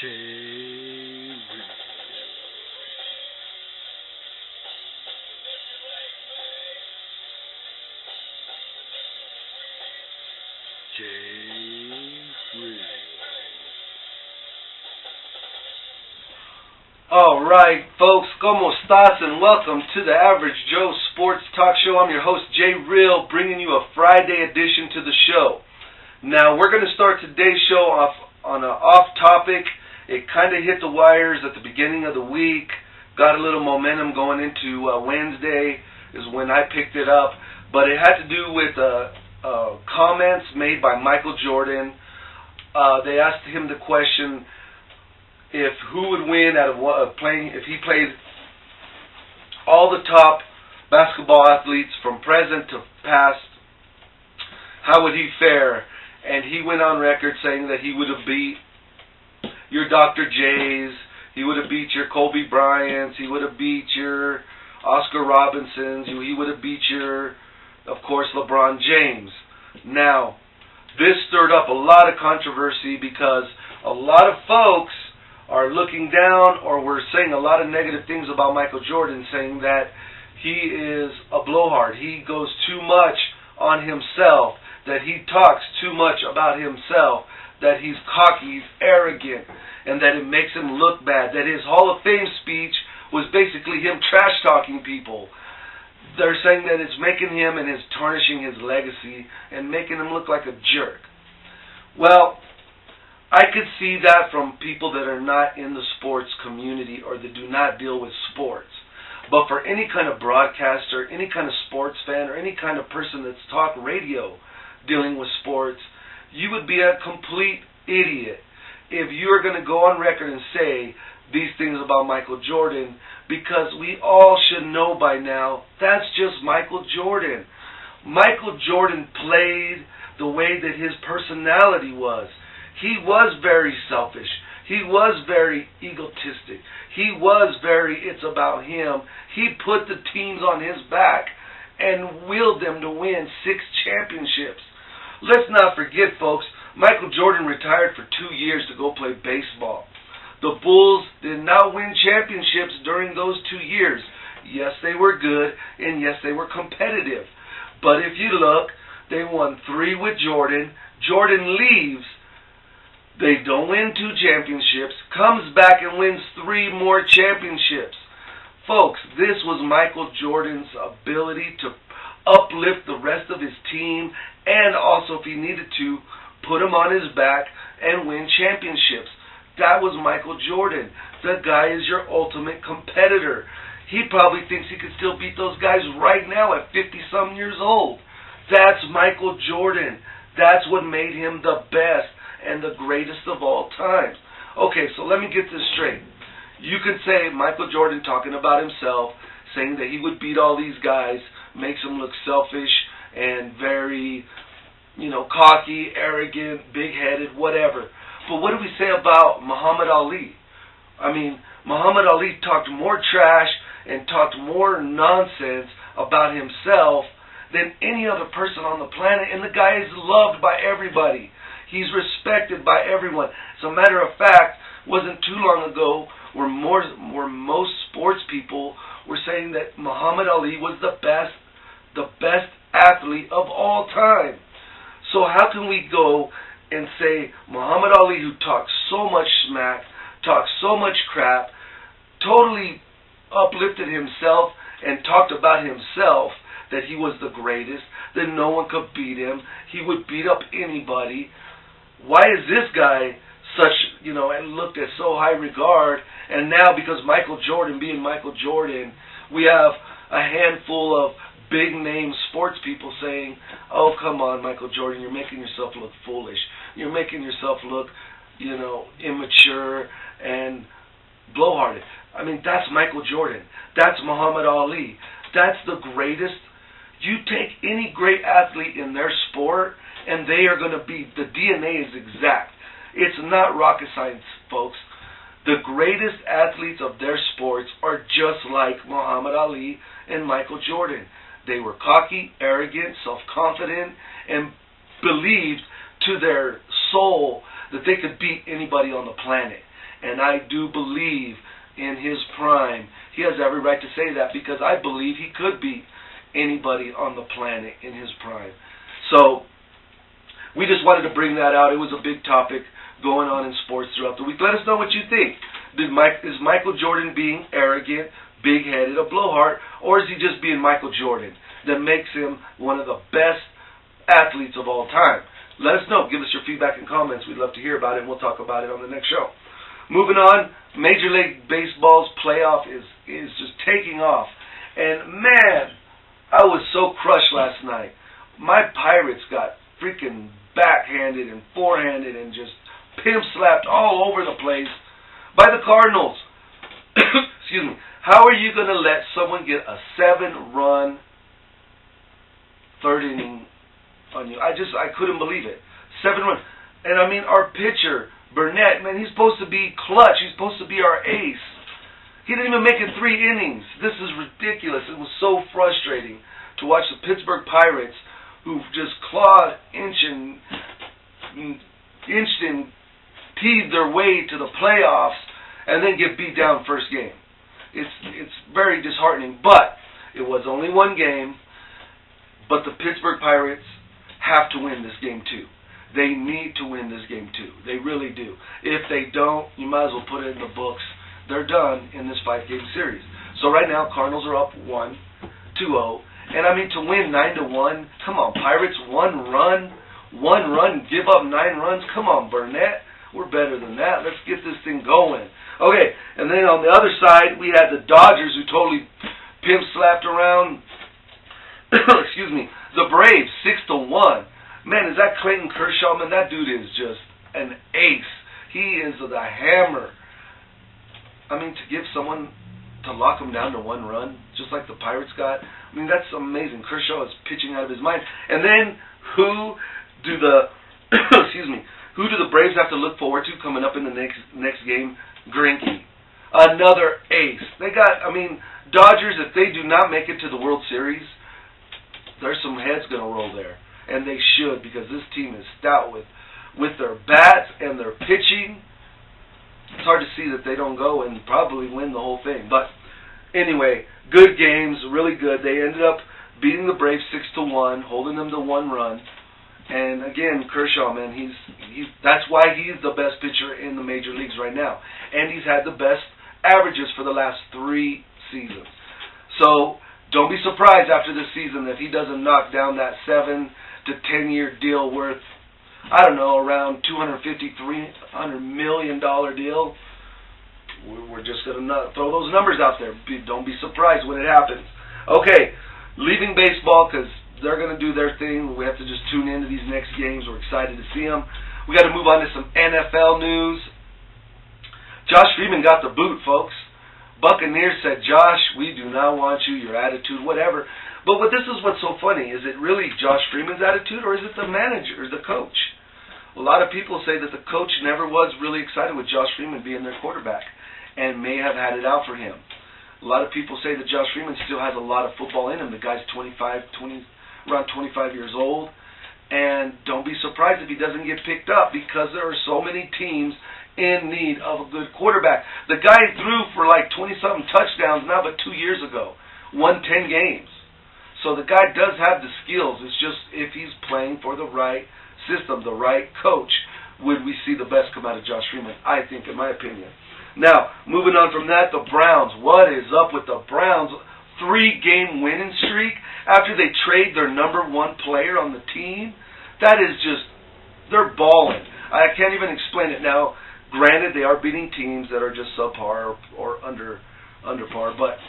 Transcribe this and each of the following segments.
JReal. Alright, folks, como estas, and welcome to the Average Joe Sports Talk Show. I'm your host, JReal, bringing you a Friday edition to the show. Now, we're going to start today's show off on an off-topic. It kind of hit the wires at the beginning of the week, got a little momentum going into Wednesday is when I picked it up, but it had to do with comments made by Micheal Jordan. They asked him the question if who would win out of playing if he played all the top basketball athletes from present to past. How would he fare? And he went on record saying that he would have beat your Dr. J's, he would have beat your Kobe Bryant's, he would have beat your Oscar Robinsons, he would have beat your, of course, LeBron James. Now, this stirred up a lot of controversy because a lot of folks are looking down or were saying a lot of negative things about Micheal Jordan, saying that he is a blowhard, he goes too much on himself, that he talks too much about himself, that he's cocky, he's arrogant, and that it makes him look bad, that his Hall of Fame speech was basically him trash-talking people. They're saying that it's making him and is tarnishing his legacy and making him look like a jerk. Well, I could see that from people that are not in the sports community or that do not deal with sports. But for any kind of broadcaster, any kind of sports fan, or any kind of person that's talk radio dealing with sports, you would be a complete idiot if you're going to go on record and say these things about Micheal Jordan, because we all should know by now that's just Micheal Jordan. Micheal Jordan played the way that his personality was. He was very selfish. He was very egotistic. He was very, it's about him. He put the teams on his back and willed them to win 6 championships. Let's not forget, folks, Micheal Jordan retired for 2 years to go play baseball. The Bulls did not win championships during those 2 years. Yes, they were good, and yes, they were competitive. But if you look, they won 3 with Jordan. Jordan leaves. They don't win 2 championships, comes back and wins 3 more championships. Folks, this was Micheal Jordan's ability to uplift the rest of his team, and also, if he needed to, put him on his back and win championships. That was Micheal Jordan. The guy is your ultimate competitor. He probably thinks he could still beat those guys right now at 50-some years old. That's Micheal Jordan. That's what made him the best and the greatest of all times. Okay, so let me get this straight. You could say Micheal Jordan talking about himself, saying that he would beat all these guys, makes him look selfish and very, cocky, arrogant, big-headed, whatever. But what do we say about Muhammad Ali? I mean, Muhammad Ali talked more trash and talked more nonsense about himself than any other person on the planet, and the guy is loved by everybody. He's respected by everyone. As a matter of fact, wasn't too long ago where most sports people were saying that Muhammad Ali was the best athlete of all time. So how can we go and say Muhammad Ali, who talks so much smack, talks so much crap, totally uplifted himself and talked about himself, that he was the greatest, that no one could beat him, he would beat up anybody. Why is this guy such, and looked at so high regard, and now because Micheal Jordan being Micheal Jordan, we have a handful of big-name sports people saying, oh, come on, Micheal Jordan, you're making yourself look foolish. You're making yourself look, immature and blowharded. I mean, that's Micheal Jordan. That's Muhammad Ali. That's the greatest. You take any great athlete in their sport, and they are going to be, the DNA is exact. It's not rocket science, folks. The greatest athletes of their sports are just like Muhammad Ali and Micheal Jordan. They were cocky, arrogant, self-confident, and believed to their soul that they could beat anybody on the planet. And I do believe in his prime. He has every right to say that because I believe he could beat anybody on the planet in his prime. So we just wanted to bring that out. It was a big topic going on in sports throughout the week. Let us know what you think. Is Micheal Jordan being arrogant, big-headed, a blowhard, or is he just being Micheal Jordan that makes him one of the best athletes of all time? Let us know. Give us your feedback and comments. We'd love to hear about it, and we'll talk about it on the next show. Moving on, Major League Baseball's playoff is just taking off. And, man, I was so crushed last night. My Pirates got freaking backhanded and forehanded and just pimp-slapped all over the place by the Cardinals. Excuse me. How are you going to let someone get a 7-run third inning on you? I couldn't believe it. 7 runs. And I mean, our pitcher, Burnett, man, he's supposed to be clutch. He's supposed to be our ace. He didn't even make it 3 innings. This is ridiculous. It was so frustrating to watch the Pittsburgh Pirates, who just clawed, inched and teased their way to the playoffs, and then get beat down first game. It's very disheartening. But it was only 1 game. But the Pittsburgh Pirates have to win this game too. They need to win this game too. They really do. If they don't, you might as well put it in the books. They're done in this 5-game series. So right now, Cardinals are up 1-0. And I mean, to win 9-1, come on, Pirates, 1 run, give up 9 runs. Come on, Burnett. We're better than that. Let's get this thing going. Okay, and then on the other side, we had the Dodgers, who totally pimp-slapped around excuse me, the Braves, 6-1. Man, is that Clayton Kershaw? Man, that dude is just an ace. He is the hammer. I mean, to give someone, to lock him down to 1 run, just like the Pirates got, I mean, that's amazing. Kershaw is pitching out of his mind. And then, who do the, excuse me, who do the Braves have to look forward to coming up in the next game? Greinke. Another ace. They got, I mean, Dodgers, if they do not make it to the World Series, there's some heads going to roll there. And they should, because this team is stout with their bats and their pitching. It's hard to see that they don't go and probably win the whole thing. But anyway, good games, really good. They ended up beating the Braves 6-1, holding them to 1 run. And again, Kershaw, man, that's why he's the best pitcher in the major leagues right now. And he's had the best averages for the last 3 seasons. So don't be surprised after this season if he doesn't knock down that 7 to 10 year deal worth, I don't know, around $250, $300 million deal. We're just going to throw those numbers out there. Don't be surprised when it happens. Okay, leaving baseball because they're going to do their thing. We have to just tune into these next games. We're excited to see them. We got to move on to some NFL news. Josh Freeman got the boot, folks. Buccaneers said, Josh, we do not want you, your attitude, whatever. But this is what's so funny. Is it really Josh Freeman's attitude, or is it the manager, the coach? A lot of people say that the coach never was really excited with Josh Freeman being their quarterback and may have had it out for him. A lot of people say that Josh Freeman still has a lot of football in him. The guy's around 25 years old. And don't be surprised if he doesn't get picked up because there are so many teams in need of a good quarterback. The guy threw for like 20-something touchdowns now but 2 years ago. Won 10 games. So the guy does have the skills. It's just if he's playing for the right system, the right coach, would we see the best come out of Josh Freeman, I think, in my opinion. Now, moving on from that, the Browns. What is up with the Browns? 3-game winning streak after they trade their number 1 player on the team. That is just, they're balling. I can't even explain it now. Granted, they are beating teams that are just subpar or under par, but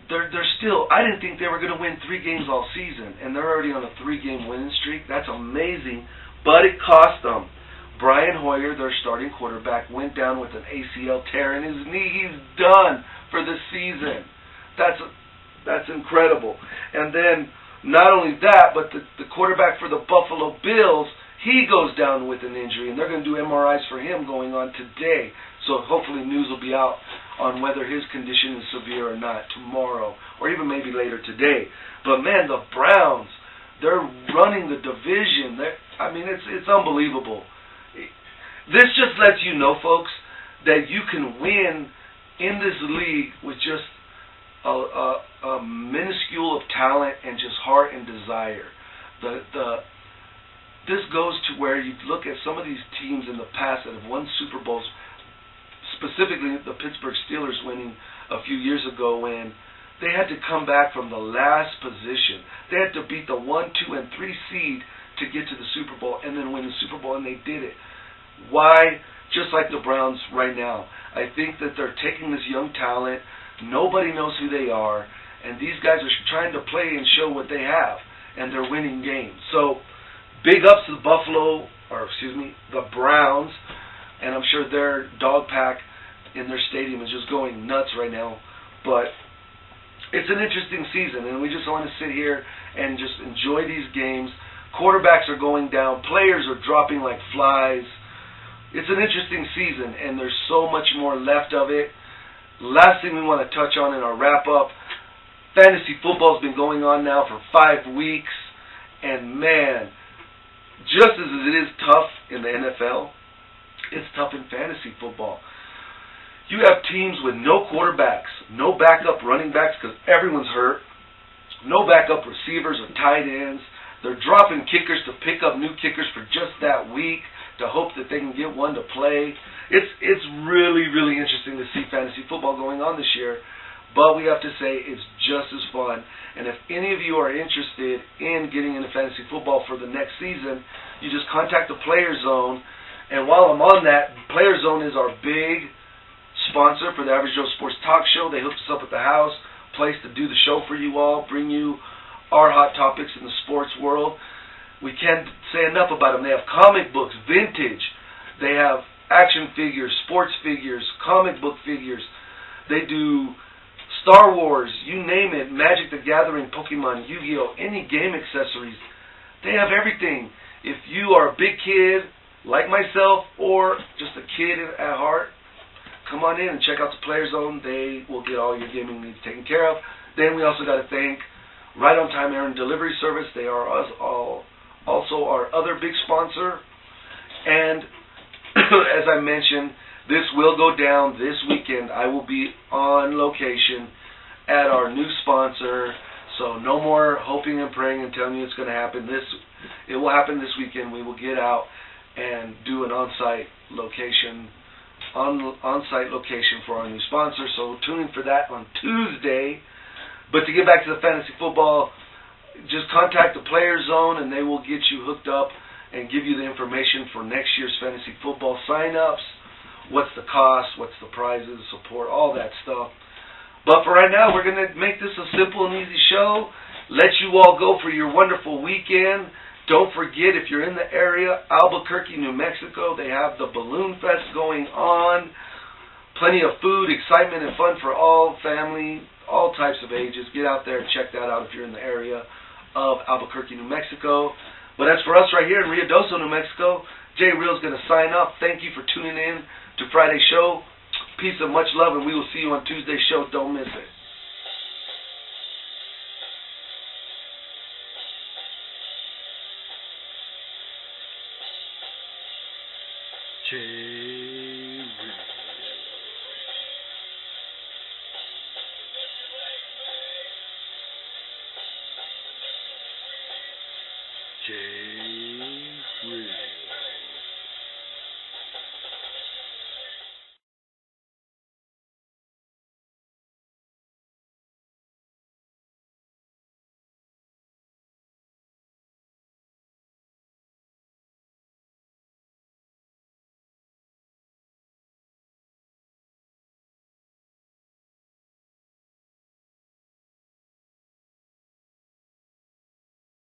they're still. I didn't think they were going to win 3 games all season, and they're already on a 3-game winning streak. That's amazing, but it cost them. Brian Hoyer, their starting quarterback, went down with an ACL tear in his knee. He's done for the season. That's incredible. And then not only that, but the quarterback for the Buffalo Bills, he goes down with an injury, and they're going to do MRIs for him going on today. So hopefully news will be out on whether his condition is severe or not tomorrow, or even maybe later today. But man, the Browns, they're running the division. I mean, it's unbelievable. This just lets you know, folks, that you can win in this league with just a minuscule of talent and just heart and desire. This goes to where you look at some of these teams in the past that have won Super Bowls, specifically the Pittsburgh Steelers winning a few years ago when they had to come back from the last position. They had to beat the 1, 2, and 3 seed to get to the Super Bowl and then win the Super Bowl, and they did it. Why? Just like the Browns right now. I think that they're taking this young talent. Nobody knows who they are, and these guys are trying to play and show what they have, and they're winning games. So, big ups to the Browns, and I'm sure their dog pack in their stadium is just going nuts right now. But it's an interesting season, and we just want to sit here and just enjoy these games. Quarterbacks are going down. Players are dropping like flies. It's an interesting season, and there's so much more left of it. Last thing we want to touch on in our wrap-up, fantasy football has been going on now for 5 weeks, and man, just as it is tough in the NFL, it's tough in fantasy football. You have teams with no quarterbacks, no backup running backs because everyone's hurt, no backup receivers or tight ends. They're dropping kickers to pick up new kickers for just that week to hope that they can get one to play. It's really, really interesting to see fantasy football going on this year, but we have to say it's just as fun. And if any of you are interested in getting into fantasy football for the next season, you just contact the Player Zone. And while I'm on that, Player Zone is our big sponsor for the Average Joe Sports Talk Show. They hooked us up at the house, place to do the show for you all, bring you our hot topics in the sports world. We can't say enough about them. They have comic books, vintage. They have action figures, sports figures, comic book figures. They do Star Wars, you name it, Magic the Gathering, Pokemon, Yu-Gi-Oh!, any game accessories. They have everything. If you are a big kid like myself or just a kid at heart, come on in and check out the Player Zone. They will get all your gaming needs taken care of. Then we also got to thank Right On Time Errand Delivery Service. They are also our other big sponsor. And as I mentioned, this will go down this weekend. I will be on location at our new sponsor. So no more hoping and praying and telling you it's going to happen. It will happen this weekend. We will get out and do an on-site location for our new sponsor. So tune in for that on Tuesday. But to get back to the fantasy football, just contact the Player Zone and they will get you hooked up and give you the information for next year's fantasy football sign-ups. What's the cost, what's the prizes, support, all that stuff. But for right now, we're going to make this a simple and easy show. Let you all go for your wonderful weekend. Don't forget, if you're in the area, Albuquerque, New Mexico, they have the Balloon Fest going on. Plenty of food, excitement, and fun for all family, all types of ages. Get out there and check that out if you're in the area of Albuquerque, New Mexico. But as for us right here in Ruidoso, New Mexico, JReal is going to sign off. Thank you for tuning in to Friday's show. Peace and much love, and we will see you on Tuesday's show. Don't miss it. JReal.